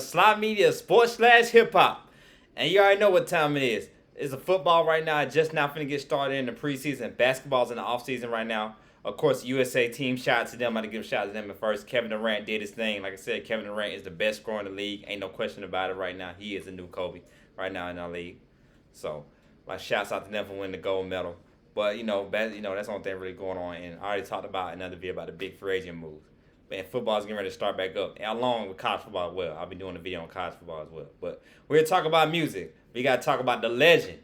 Slot Media Sports / Hip Hop. And you already know what time it is. It's a football right now. Just now finna get started in the preseason. Basketball's in the offseason right now. Of course, USA team, shout out to them. I'm going to give a shout out to them at first. Kevin Durant did his thing. Like I said, Kevin Durant is the best scorer in the league. Ain't no question about it right now. He is the new Kobe right now in our league. So, my shouts out to them for winning the gold medal. But, that's the only thing really going on. And I already talked about another video about the big free agent moves. Man, football's getting ready to start back up. And along with college football as well. I'll be doing a video on college football as well. But we're going to talk about music. We got to talk about the legend.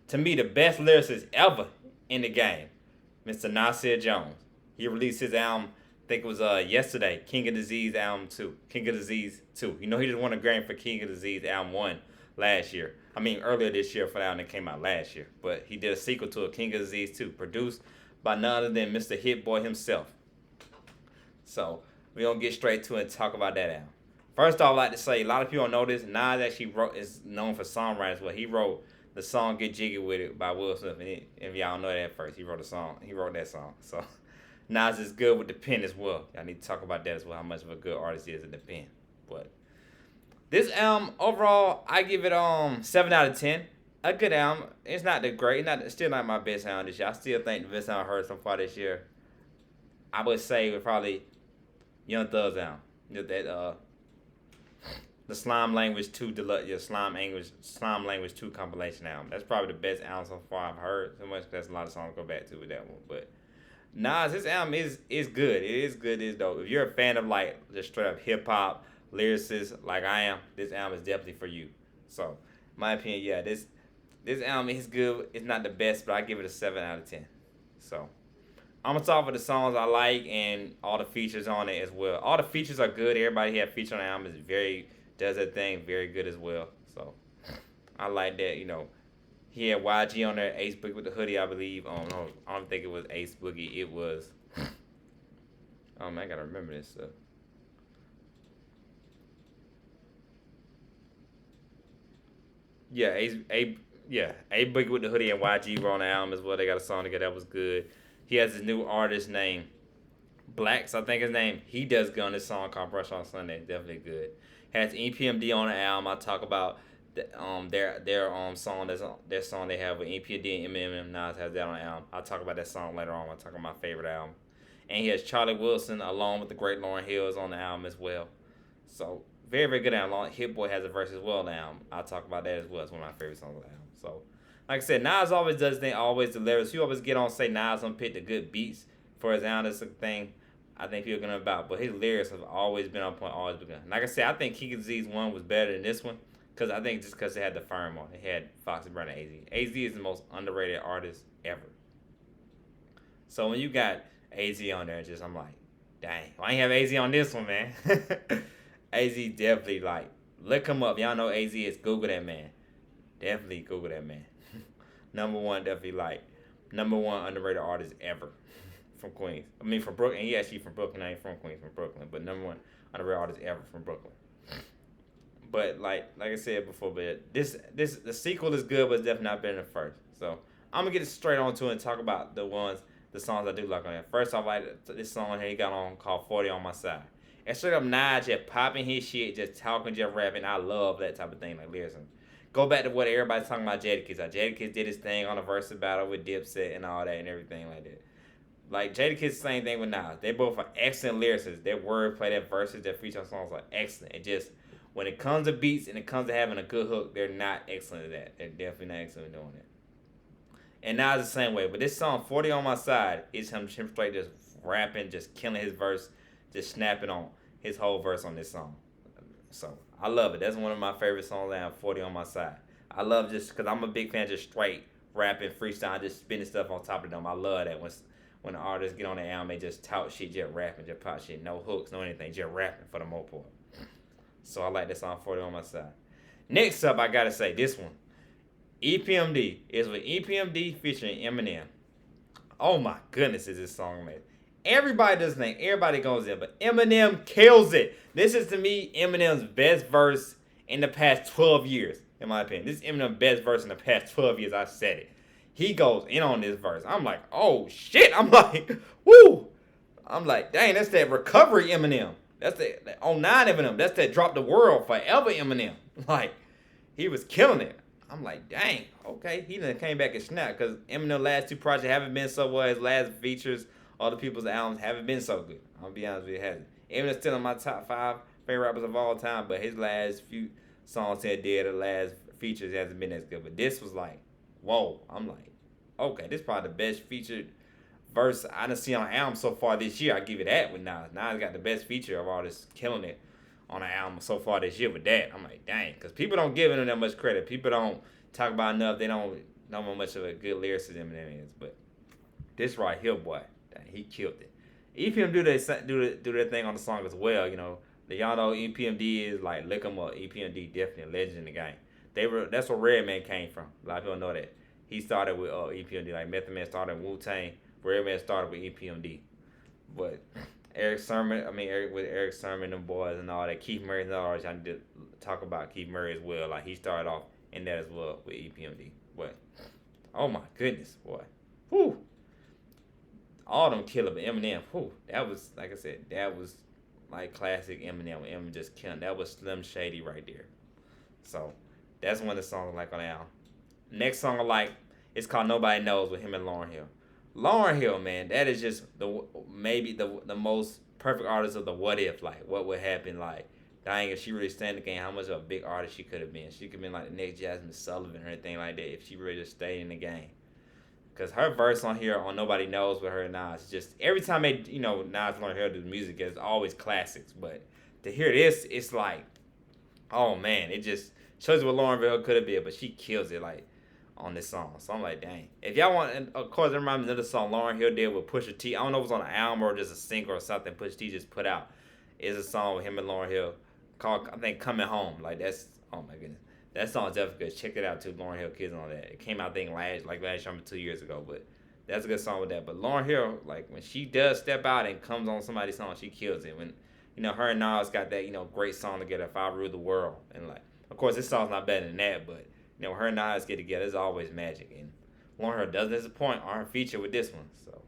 To me, the best lyricist ever in the game, Mr. Nasir Jones. He released his album, I think it was yesterday, King of Disease album 2. King of Disease 2. You know, he just won a Grammy for King of Disease album 1 last year. I mean, earlier this year for the album that came out last year. But he did a sequel to it, King of Disease 2, produced by none other than Mr. Hit Boy himself. So, we're going to get straight to it and talk about that album. First off, I'd like to say, a lot of people don't know this. Nas actually is known for songwriting as well. He wrote the song Get Jiggy With It by Will Smith. And if y'all know that at first, he wrote that song. So, Nas is good with the pen as well. Y'all need to talk about that as well, how much of a good artist he is in the pen. But this album, overall, I give it 7 out of 10. A good album. It's not the great, it's still not my best album this year. I still think the best album I heard so far this year, I would say, would probably Young Thug's album. The Slime Language 2 Deluxe, Slime Language 2 compilation album. That's probably the best album so far I've heard. So much there's a lot of songs to go back to with that one. But Nas, his album is good. It is good. It's dope. If you're a fan of like just straight up hip hop lyricists like I am, this album is definitely for you. So, my opinion, yeah, this album is good. It's not the best, but I give it a 7 out of 10. So, I'm gonna talk about the songs I like and all the features on it as well. All the features are good. Everybody here featured on the album does that thing very good as well. So I like that. He had YG on there, Ace Boogie with the hoodie, I believe. No, I don't think it was Ace Boogie. It was. Oh man, I gotta remember this stuff. Yeah, A Boogie with the hoodie and YG were on the album as well. They got a song together that was good. He has his new artist named Blacks, I think his name. He does good on this song called Brush on Sunday. Definitely good. Has EPMD on the album. I talk about their song. Their song they have with EPMD and Eminem. Nas has that on the album. I'll talk about that song later on. I'll talk about my favorite album. And he has Charlie Wilson along with the great Lauryn Hills on the album as well. So very, very good album. Hit Boy has a verse as well on the album. I'll talk about that as well. It's one of my favorite songs on the album. So like I said, Nas always does things, always delivers. You always get on say Nas on pick the good beats for his album. That's the thing I think people are gonna about. But his lyrics have always been on point, always been good. Like I said, I think King of Disease 1 was better than this one. Because I think just because it had the firm on it. It had Foxy Brown and AZ. AZ is the most underrated artist ever. So when you got AZ on there, I'm like, dang, why ain't have AZ on this one, man? AZ definitely, like, look him up. Y'all know AZ is. Google that man. Definitely Google that man. Number one underrated artist ever from Queens. I mean, from Brooklyn. He actually from Brooklyn. I ain't from Queens, from Brooklyn. But number one underrated artist ever from Brooklyn. But like I said before, but the sequel is good, but it's definitely not better than the first. So I'm gonna get straight on to it and talk about the songs I do like on it. First off, I like this song he got on called 40 on My Side. And straight up Nas just popping his shit, just talking, just rapping. I love that type of thing, like lyricism. Go back to what everybody's talking about Jadakiss. Jadakiss did his thing on a verse battle with Dipset and all that and everything like that. Like Jadakiss, same thing with Nas. They both are excellent lyricists. Their wordplay, their verses, their feature songs are excellent. It just when it comes to beats and it comes to having a good hook, they're not excellent at that. They're definitely not excellent at doing that. And Nas the same way. But this song, 40 on My Side, is him straight just rapping, just killing his verse, just snapping on his whole verse on this song. So I love it. That's one of my favorite songs I have, 40 on My Side. I love just because I'm a big fan of just straight rapping, freestyle, just spinning stuff on top of them. I love that when the artists get on the album, they just talk shit, just rapping, just pop shit. No hooks, no anything, just rapping for the most part. So I like this song, 40 on My Side. Next up, I got to say this one. EPMD is with EPMD featuring Eminem. Oh my goodness, is this song made? Everybody does think, everybody goes in, but Eminem kills it. This is to me Eminem's best verse in the past 12 years, in my opinion. This is Eminem's best verse in the past 12 years. I said it. He goes in on this verse. I'm like, oh shit. I'm like, woo. I'm like, dang, that's that recovery Eminem. That's the on 9 Eminem. That's that drop the world forever Eminem. Like he was killing it. I'm like, dang, okay. He done came back and snapped because Eminem last two projects haven't been so well. His last features, all the people's albums haven't been so good. I'll be honest with you, it hasn't. Eminem's still in my top 5 favorite rappers of all time, but his last few songs he did, the last features hasn't been as good. But this was like, whoa. I'm like, okay, this is probably the best featured verse I done seen on an album so far this year. I give it that with Nas. Nas got the best feature of all this, killing it on an album so far this year with that. I'm like, dang, because people don't give him that much credit. People don't talk about enough. They don't know how much of a good lyricist Eminem is. But this right here, boy, dang, he killed it. EPM do their thing on the song as well. You know, y'all know EPMD is like look him up. EPMD definitely a legend in the game. That's where Redman came from. A lot of people know that. He started with EPMD. Like Method Man started with Wu-Tang. Redman started with EPMD. But Eric Sermon, them boys and all that. Keith Murray and all that. I need to talk about Keith Murray as well. Like he started off in that as well with EPMD. But oh my goodness, boy. Whew. All them killer, but Eminem, whew, that was, like I said, that was like classic Eminem. Eminem just killing. That was Slim Shady right there. So that's one of the songs I like on the album. Next song I like, it's called Nobody Knows with him and Lauryn Hill. Lauryn Hill, man, that is just maybe the most perfect artist of the what if, like what would happen, like dang if she really stand the game, how much of a big artist she could have been. She could have been like the next Jasmine Sullivan or anything like that if she really just stayed in the game. Cause her verse on here on Nobody Knows with her and Nas, just every time they Nas and Lauryn Hill do the music, it's always classics. But to hear this, it's like, oh man, it just shows you what Lauryn Hill could have been, but she kills it like on this song. So I'm like, dang. If y'all want, and of course, it reminds me of another song Lauryn Hill did with Pusha T. I don't know if it was on an album or just a single or something Pusha T just put out. It's a song with him and Lauryn Hill called, I think, Coming Home. Like that's, oh my goodness. That song's definitely good. Check it out too, Lauryn Hill Kids on that. It came out I think last year, 2 years ago, but that's a good song with that. But Lauryn Hill, like when she does step out and comes on somebody's song, she kills it. When her and Nas got that great song together, If I Rule the World, and like of course this song's not better than that, but her and Nas get together, it's always magic. And Lauryn Hill doesn't disappoint on her feature with this one. So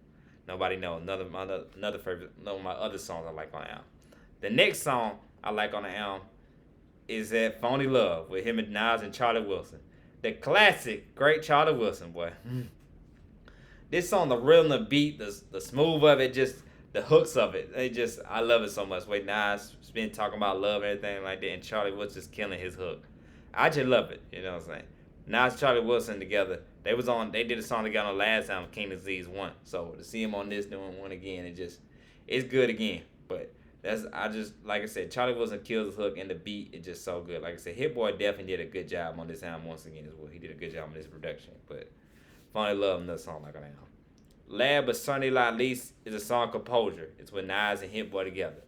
Nobody Knows, another favorite, one of my other songs I like on the album. The next song I like on the album is that Phony Love with him and Nas and Charlie Wilson. The classic, great Charlie Wilson, boy. This song, the rhythm, the beat, the smooth of it, just the hooks of it. I love it so much. Wait, Nas been talking about love and everything like that, and Charlie was just killing his hook. I just love it. You know what I'm saying? Nas and Charlie Wilson together. They did a song together on the last album, King Disease 1. So to see him on this doing one again, it's good again. But like I said, Charlie Wilson kills his hook and the beat is just so good. Like I said, Hit Boy definitely did a good job on this album once again as well. He did a good job on this production. But Phony Love, another song like on the album. Last but certainly not least is a song Composure. It's with Nas and Hit Boy together.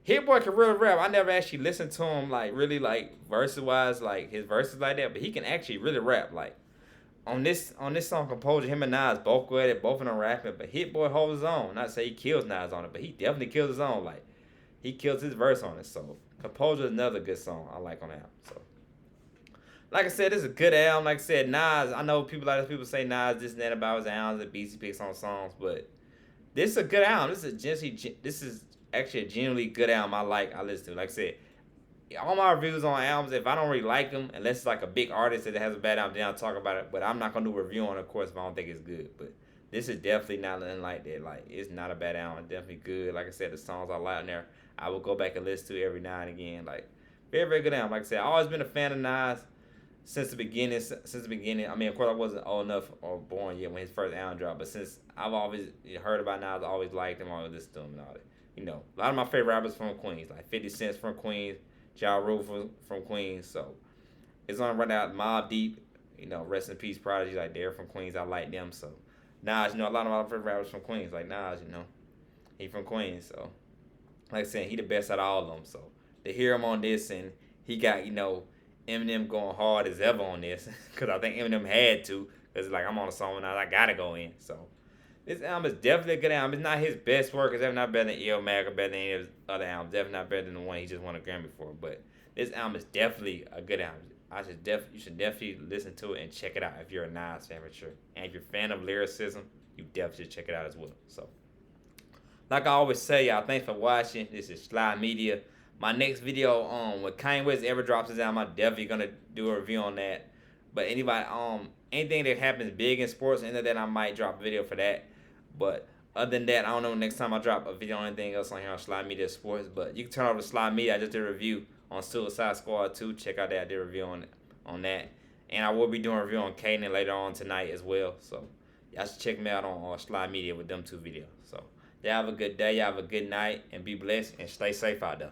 Hit Boy can really rap. I never actually listened to him like really like verses wise, like his verses like that, but he can actually really rap. Like on this song Composure, him and Nas both go at it, both of them rapping, but Hit Boy holds his own. Not to say he kills Nas on it, but he definitely kills his own. Like he kills his verse on it. So Composure is another good song I like on the album. So like I said, this is a good album. Like I said, Nas, I know people say Nas this and that about his albums and beats he picks on songs, but this is a good album. This is actually a genuinely good album I listen to. Like I said, all my reviews on albums, if I don't really like them, unless it's like a big artist that has a bad album, then I'll talk about it. But I'm not going to do a review on it, of course, if I don't think it's good. But this is definitely not nothing like that. Like, it's not a bad album. It's definitely good. Like I said, the songs I like on there, I will go back and listen to every now and again. Like, very, very good album. Like I said, I've always been a fan of Nas since the beginning. I mean, of course, I wasn't old enough or born yet when his first album dropped. But since I've always heard about Nas, I always liked him, always listened to him and all that. A lot of my favorite rappers from Queens, like 50 Cent from Queens, Ja Rule from Queens. So it's on right now. Mobb Deep, rest in peace, Prodigy, like they're from Queens. I like them. So Nas, a lot of my favorite rappers from Queens, like Nas, he from Queens. So like I said, he the best out of all of them. So to hear him on this and he got Eminem going hard as ever on this, because I think Eminem had to, because like I'm on a song now, I gotta go in. So this album is definitely a good album. It's not his best work. It's definitely not better than Illmatic or better than any of his other albums. Definitely not better than the one he just won a Grammy for. But this album is definitely a good album. You should definitely listen to it and check it out if you're a Nas fan for sure. And if you're a fan of lyricism, you definitely should check it out as well. So Like I always say, y'all, thanks for watching. This is Sly Media. My next video, when Kanye West ever drops his album, I'm definitely gonna do a review on that. But anybody, anything that happens big in sports, and then I might drop a video for that. But other than that, I don't know next time I drop a video on anything else on here on Sly Media Sports. But you can turn over to Sly Media. I just did a review on Suicide Squad 2. Check out that. I did a review on that. And I will be doing a review on Kanan later on tonight as well. So y'all should check me out on Sly Media with them two videos. So y'all have a good day, y'all have a good night, and be blessed and stay safe out there.